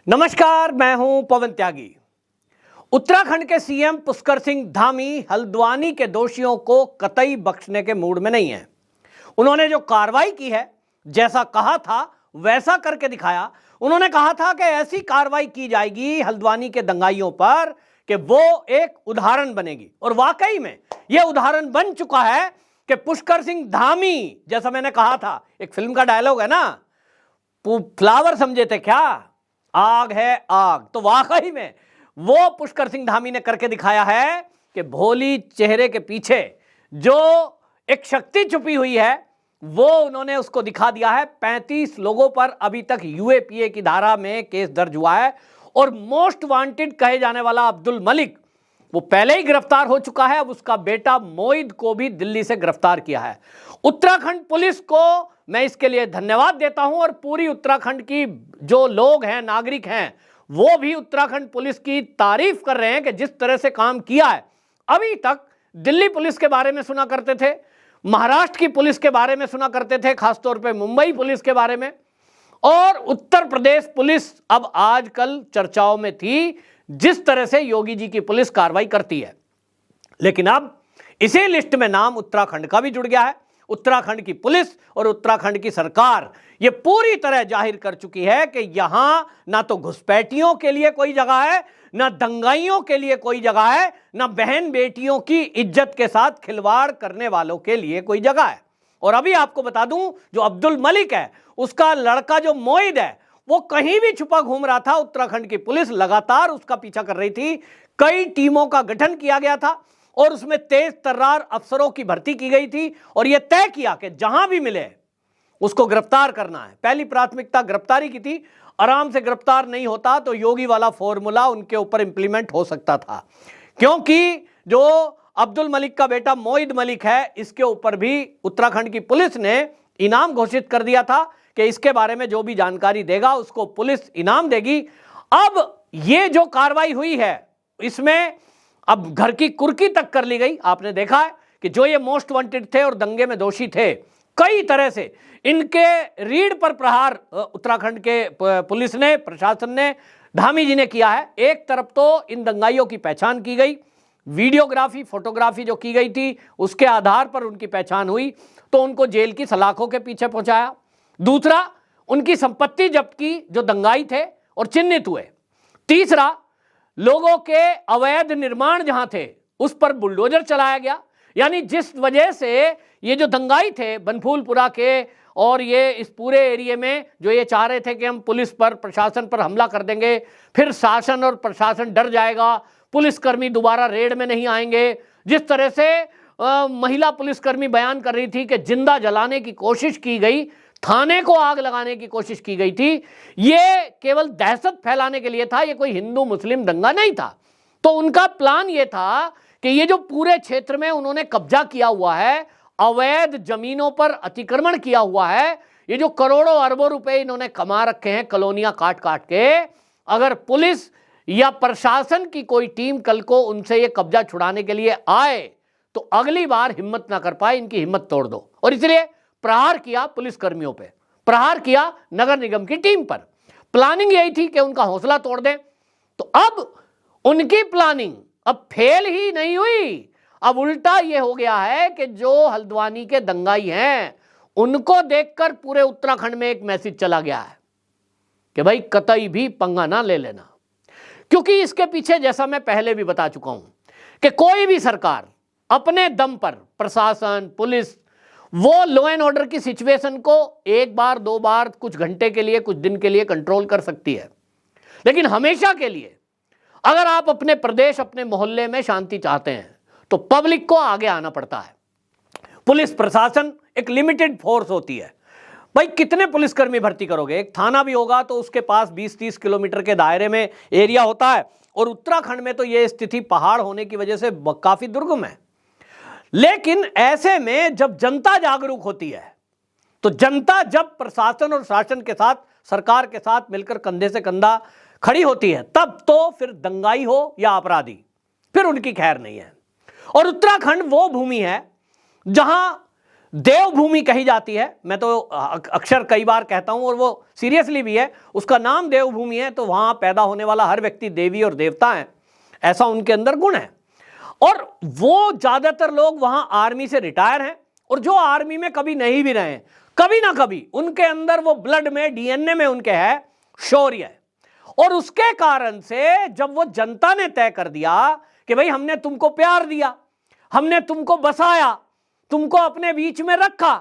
नमस्कार, मैं हूं पवन त्यागी। उत्तराखंड के सीएम पुष्कर सिंह धामी हल्द्वानी के दोषियों को कतई बख्शने के मूड में नहीं है। उन्होंने जो कार्रवाई की है, जैसा कहा था वैसा करके दिखाया। उन्होंने कहा था कि ऐसी कार्रवाई की जाएगी हल्द्वानी के दंगाइयों पर कि वो एक उदाहरण बनेगी, और वाकई में यह उदाहरण बन चुका है कि पुष्कर सिंह धामी, जैसा मैंने कहा था, एक फिल्म का डायलॉग है ना, फ्लावर समझे थे क्या, आग है आग। तो वाकई में वो पुष्कर सिंह धामी ने करके दिखाया है कि भोली चेहरे के पीछे जो एक शक्ति छुपी हुई है वो उन्होंने उसको दिखा दिया है। 35 लोगों पर अभी तक यूएपीए की धारा में केस दर्ज हुआ है, और मोस्ट वांटेड कहे जाने वाला अब्दुल मलिक वो पहले ही गिरफ्तार हो चुका है। अब उसका बेटा मोइद को भी दिल्ली से गिरफ्तार किया है। उत्तराखंड पुलिस को मैं इसके लिए धन्यवाद देता हूं, और पूरी उत्तराखंड की जो लोग हैं, नागरिक हैं, वो भी उत्तराखंड पुलिस की तारीफ कर रहे हैं कि जिस तरह से काम किया है। अभी तक दिल्ली पुलिस के बारे में सुना करते थे, महाराष्ट्र की पुलिस के बारे में सुना करते थे, खासतौर पे मुंबई पुलिस के बारे में, और उत्तर प्रदेश पुलिस अब आजकल चर्चाओं में थी, जिस तरह से योगी जी की पुलिस कार्रवाई करती है। लेकिन अब इसी लिस्ट में नाम उत्तराखंड का भी जुड़ गया है। उत्तराखंड की पुलिस और उत्तराखंड की सरकार ये पूरी तरह जाहिर कर चुकी है कि यहां ना तो घुसपैठियों के लिए कोई जगह है, ना दंगाइयों के लिए कोई जगह है, ना बहन बेटियों की इज्जत के साथ खिलवाड़ करने वालों के लिए कोई जगह है। और अभी आपको बता दूं, जो अब्दुल मलिक है, उसका लड़का जो मोइद है, वो कहीं भी छुपा घूम रहा था। उत्तराखंड की पुलिस लगातार उसका पीछा कर रही थी। कई टीमों का गठन किया गया था और उसमें तेज तर्रार अफसरों की भर्ती की गई थी, और यह तय किया कि जहां भी मिले उसको गिरफ्तार करना है। पहली प्राथमिकता गिरफ्तारी की थी। आराम से गिरफ्तार नहीं होता तो योगी वाला फॉर्मूला उनके ऊपर इंप्लीमेंट हो सकता था, क्योंकि जो अब्दुल मलिक का बेटा मोइद मलिक है, इसके ऊपर भी उत्तराखंड की पुलिस ने इनाम घोषित कर दिया था कि इसके बारे में जो भी जानकारी देगा उसको पुलिस इनाम देगी। अब ये जो कार्रवाई हुई है, इसमें अब घर की कुर्की तक कर ली गई। आपने देखा है कि जो ये मोस्ट वांटेड थे और दंगे में दोषी थे, कई तरह से इनके रीढ़ पर प्रहार उत्तराखंड के पुलिस ने, प्रशासन ने, धामी जी ने किया है। एक तरफ तो इन दंगाइयों की पहचान की गई, वीडियोग्राफी, फोटोग्राफी जो की गई थी उसके आधार पर उनकी पहचान हुई, तो उनको जेल की सलाखों के पीछे पहुंचाया। दूसरा, उनकी संपत्ति जब्त की जो दंगाई थे और चिन्हित हुए। तीसरा, लोगों के अवैध निर्माण जहां थे उस पर बुलडोजर चलाया गया। यानी जिस वजह से ये जो दंगाई थे बनफूलपुरा के, और ये इस पूरे एरिया में जो ये चाह रहे थे कि हम पुलिस पर, प्रशासन पर हमला कर देंगे, फिर शासन और प्रशासन डर जाएगा, पुलिसकर्मी दोबारा रेड में नहीं आएंगे। जिस तरह से महिला पुलिसकर्मी बयान कर रही थी कि जिंदा जलाने की कोशिश की गई, थाने को आग लगाने की कोशिश की गई थी, ये केवल दहशत फैलाने के लिए था, ये कोई हिंदू मुस्लिम दंगा नहीं था। तो उनका प्लान ये था कि ये जो पूरे क्षेत्र में उन्होंने कब्जा किया हुआ है, अवैध जमीनों पर अतिक्रमण किया हुआ है, ये जो करोड़ों अरबों रुपए इन्होंने कमा रखे हैं कॉलोनियां काट काट के, अगर पुलिस या प्रशासन की कोई टीम कल को उनसे ये कब्जा छुड़ाने के लिए आए तो अगली बार हिम्मत ना कर पाए, इनकी हिम्मत तोड़ दो। और इसलिए प्रहार किया पुलिस कर्मियों पे, प्रहार किया नगर निगम की टीम पर। प्लानिंग यही थी कि उनका हौसला तोड़ दें। तो अब उनकी प्लानिंग अब फेल ही नहीं हुई, अब उल्टा यह हो गया है कि जो हल्द्वानी के दंगाई हैं उनको देखकर पूरे उत्तराखंड में एक मैसेज चला गया है कि भाई कतई भी पंगा ना ले लेना। क्योंकि इसके पीछे, जैसा मैं पहले भी बता चुका हूं, कि कोई भी सरकार अपने दम पर, प्रशासन, पुलिस, वो लॉ एंड ऑर्डर की सिचुएशन को एक बार, दो बार, कुछ घंटे के लिए, कुछ दिन के लिए कंट्रोल कर सकती है, लेकिन हमेशा के लिए अगर आप अपने प्रदेश, अपने मोहल्ले में शांति चाहते हैं तो पब्लिक को आगे आना पड़ता है। पुलिस प्रशासन एक लिमिटेड फोर्स होती है। भाई कितने पुलिसकर्मी भर्ती करोगे? एक थाना भी होगा तो उसके पास 20-30 किलोमीटर के दायरे में एरिया होता है, और उत्तराखंड में तो यह स्थिति पहाड़ होने की वजह से काफी दुर्गम है। लेकिन ऐसे में जब जनता जागरूक होती है, तो जनता जब प्रशासन और शासन के साथ, सरकार के साथ मिलकर कंधे से कंधा खड़ी होती है, तब तो फिर दंगाई हो या अपराधी, फिर उनकी खैर नहीं है। और उत्तराखंड वो भूमि है जहां देवभूमि कही जाती है। मैं तो अक्सर कई बार कहता हूं और वो सीरियसली भी है, उसका नाम देवभूमि है, तो वहां पैदा होने वाला हर व्यक्ति देवी और देवता है, ऐसा उनके अंदर गुण है। और वो ज्यादातर लोग वहां आर्मी से रिटायर हैं, और जो आर्मी में कभी नहीं भी रहे, कभी ना कभी उनके अंदर वो ब्लड में, डीएनए में उनके है शौर्य है। और उसके कारण से जब वो जनता ने तय कर दिया कि भाई हमने तुमको प्यार दिया, हमने तुमको बसाया, तुमको अपने बीच में रखा,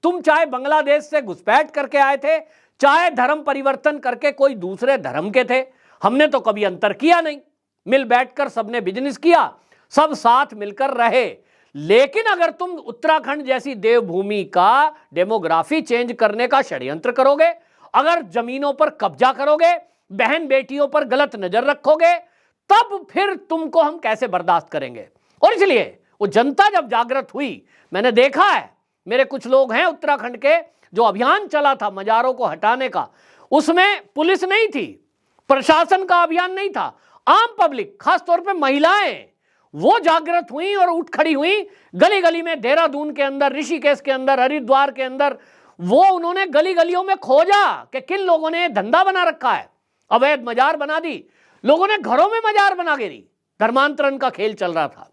तुम चाहे बांग्लादेश से घुसपैठ करके आए थे, चाहे धर्म परिवर्तन करके कोई दूसरे धर्म के थे, हमने तो कभी अंतर किया नहीं, मिल बैठकर सबने बिजनेस किया, सब साथ मिलकर रहे। लेकिन अगर तुम उत्तराखंड जैसी देवभूमि का डेमोग्राफी चेंज करने का षड्यंत्र करोगे, अगर जमीनों पर कब्जा करोगे, बहन बेटियों पर गलत नजर रखोगे, तब फिर तुमको हम कैसे बर्दाश्त करेंगे। और इसलिए वो जनता जब जागृत हुई, मैंने देखा है, मेरे कुछ लोग हैं उत्तराखंड के, जो अभियान चला था मजारों को हटाने का, उसमें पुलिस नहीं थी, प्रशासन का अभियान नहीं था, आम पब्लिक, खासतौर पे महिलाएं वो जागृत हुई और उठ खड़ी हुई। गली गली में, देहरादून के अंदर, ऋषिकेश के अंदर, हरिद्वार के अंदर, वो उन्होंने गली गलियों में खोजा कि किन लोगों ने धंधा बना रखा है, अवैध मजार बना दी, लोगों ने घरों में मजार बना के दी, धर्मांतरण का खेल चल रहा था।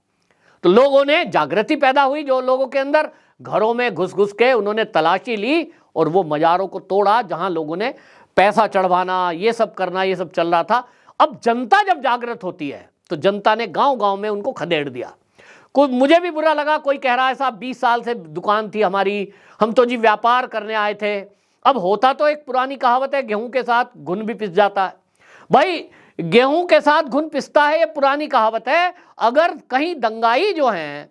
तो लोगों ने, जागृति पैदा हुई जो लोगों के अंदर, घरों में घुस घुस के उन्होंने तलाशी ली और वो मजारों को तोड़ा जहां लोगों ने पैसा चढ़वाना, ये सब करना, ये सब चल रहा था। अब जनता जब जागृत होती है तो जनता ने गांव गांव में उनको खदेड़ दिया। कोई, मुझे भी बुरा लगा, कोई कह रहा है साहब 20 साल से दुकान थी हमारी, हम तो जी व्यापार करने आए थे। अब होता तो एक पुरानी कहावत है, गेहूं के साथ घुन भी पिस जाता है। भाई गेहूं के साथ घुन पिसता है, ये पुरानी कहावत है। अगर कहीं दंगाई जो हैं,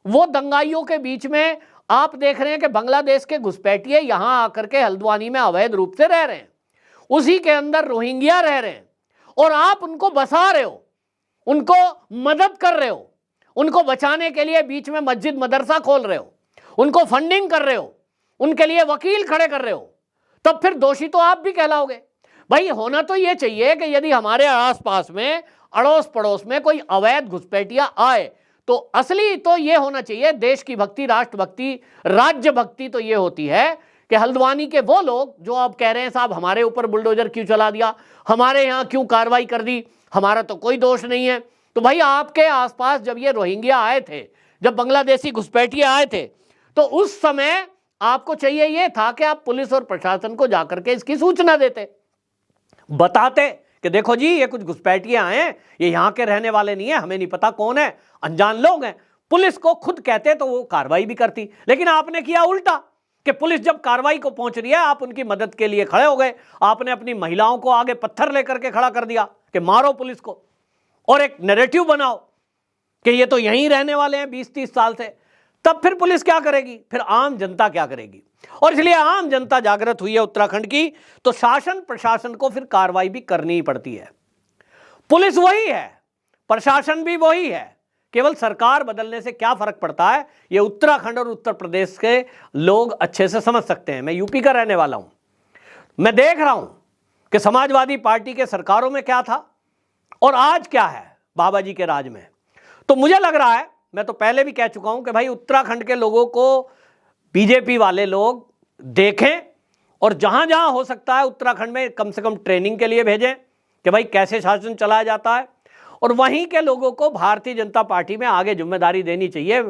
वो दंगाइयों के बीच में आप देख रहे हैं कि बांग्लादेश के घुसपैठिए यहां आकर के हल्द्वानी में अवैध रूप से रह रहे हैं, उसी के अंदर रोहिंग्या रह रहे हैं, और आप उनको बसा रहे हो, उनको मदद कर रहे हो, उनको बचाने के लिए बीच में मस्जिद मदरसा खोल रहे हो, उनको फंडिंग कर रहे हो, उनके लिए वकील खड़े कर रहे हो, तब फिर दोषी तो आप भी कहलाओगे। भाई होना तो ये चाहिए कि यदि हमारे आसपास में, अड़ोस पड़ोस में कोई अवैध घुसपैठिया आए, तो असली तो ये होना चाहिए, देश की भक्ति, राष्ट्र भक्ति, राज्य भक्ति तो ये होती है कि हल्द्वानी के वो लोग जो आप कह रहे हैं साहब हमारे ऊपर बुलडोजर क्यों चला दिया, हमारे यहाँ क्यों कार्रवाई कर दी, हमारा तो कोई दोष नहीं है। तो भाई आपके आसपास जब ये रोहिंग्या आए थे, जब बांग्लादेशी घुसपैठिए आए थे, तो उस समय आपको चाहिए ये था कि आप पुलिस और प्रशासन को जाकर के इसकी सूचना देते, बताते कि देखो जी ये कुछ घुसपैठिए आए हैं, ये यहाँ के रहने वाले नहीं है, हमें नहीं पता कौन है, अनजान लोग हैं। पुलिस को खुद कहते तो वो कार्रवाई भी करती। लेकिन आपने किया उल्टा कि पुलिस जब कार्रवाई को पहुंच रही है, आप उनकी मदद के लिए खड़े हो गए, आपने अपनी महिलाओं को आगे पत्थर लेकर के खड़ा कर दिया कि मारो पुलिस को, और एक नैरेटिव बनाओ कि ये तो यहीं रहने वाले हैं 20-30 साल से। तब फिर पुलिस क्या करेगी, फिर आम जनता क्या करेगी। और इसलिए आम जनता जागृत हुई है उत्तराखंड की, तो शासन प्रशासन को फिर कार्रवाई भी करनी ही पड़ती है। पुलिस वही है, प्रशासन भी वही है, केवल सरकार बदलने से क्या फर्क पड़ता है, ये उत्तराखंड और उत्तर प्रदेश के लोग अच्छे से समझ सकते हैं। मैं यूपी का रहने वाला हूं, मैं देख रहा हूं कि समाजवादी पार्टी के सरकारों में क्या था और आज क्या है बाबा जी के राज में। तो मुझे लग रहा है, मैं तो पहले भी कह चुका हूं कि भाई उत्तराखंड के लोगों को बीजेपी वाले लोग देखें, और जहां जहां हो सकता है उत्तराखंड में कम से कम ट्रेनिंग के लिए भेजें कि भाई कैसे शासन चलाया जाता है, और वहीं के लोगों को भारतीय जनता पार्टी में आगे जिम्मेदारी देनी चाहिए।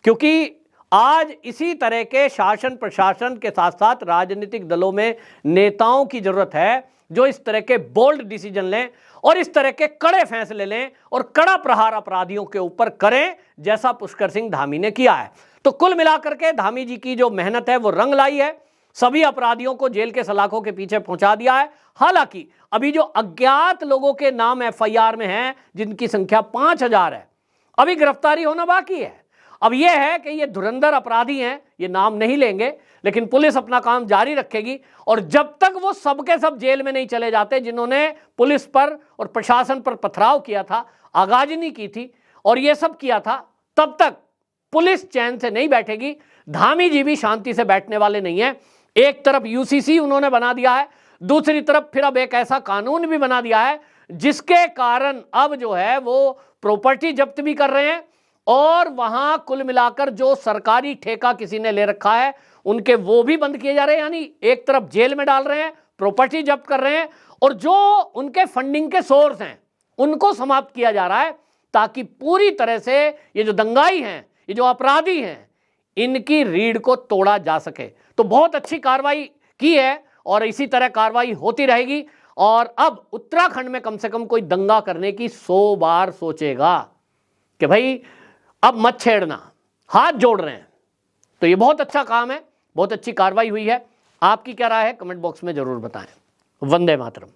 क्योंकि आज इसी तरह के शासन प्रशासन के साथ साथ राजनीतिक दलों में नेताओं की जरूरत है जो इस तरह के बोल्ड डिसीजन लें और इस तरह के कड़े फैसले लें और कड़ा प्रहार अपराधियों के ऊपर करें, जैसा पुष्कर सिंह धामी ने किया है। तो कुल मिलाकर के धामी जी की जो मेहनत है वो रंग लाई है, सभी अपराधियों को जेल के सलाखों के पीछे पहुंचा दिया है। हालांकि अभी जो अज्ञात लोगों के नाम एफआईआर में हैं, जिनकी संख्या 5000 है, अभी गिरफ्तारी होना बाकी है। अब यह है कि ये धुरंधर अपराधी हैं, ये नाम नहीं लेंगे, लेकिन पुलिस अपना काम जारी रखेगी, और जब तक वो सबके सब जेल में नहीं चले जाते जिन्होंने पुलिस पर और प्रशासन पर पथराव किया था, आगाजनी की थी और ये सब किया था, तब तक पुलिस चैन से नहीं बैठेगी। धामी जी भी शांति से बैठने वाले नहीं है। एक तरफ यूसीसी उन्होंने बना दिया है, दूसरी तरफ फिर अब एक ऐसा कानून भी बना दिया है जिसके कारण अब जो है वो प्रॉपर्टी जब्त भी कर रहे हैं और वहां कुल मिलाकर जो सरकारी ठेका किसी ने ले रखा है उनके वो भी बंद किए जा रहे हैं, यानी एक तरफ जेल में डाल रहे हैं, प्रॉपर्टी जब्त कर रहे हैं, और जो उनके फंडिंग के सोर्स हैं उनको समाप्त किया जा रहा है, ताकि पूरी तरह से ये जो दंगाई हैं, ये जो अपराधी हैं, इनकी रीढ़ को तोड़ा जा सके। तो बहुत अच्छी कार्रवाई की है और इसी तरह कार्रवाई होती रहेगी। और अब उत्तराखंड में कम से कम कोई दंगा करने की 100 बार सोचेगा कि भाई अब मत छेड़ना, हाथ जोड़ रहे हैं। तो ये बहुत अच्छा काम है, बहुत अच्छी कार्रवाई हुई है। आपकी क्या राय है कमेंट बॉक्स में जरूर बताएं। वंदे मातरम।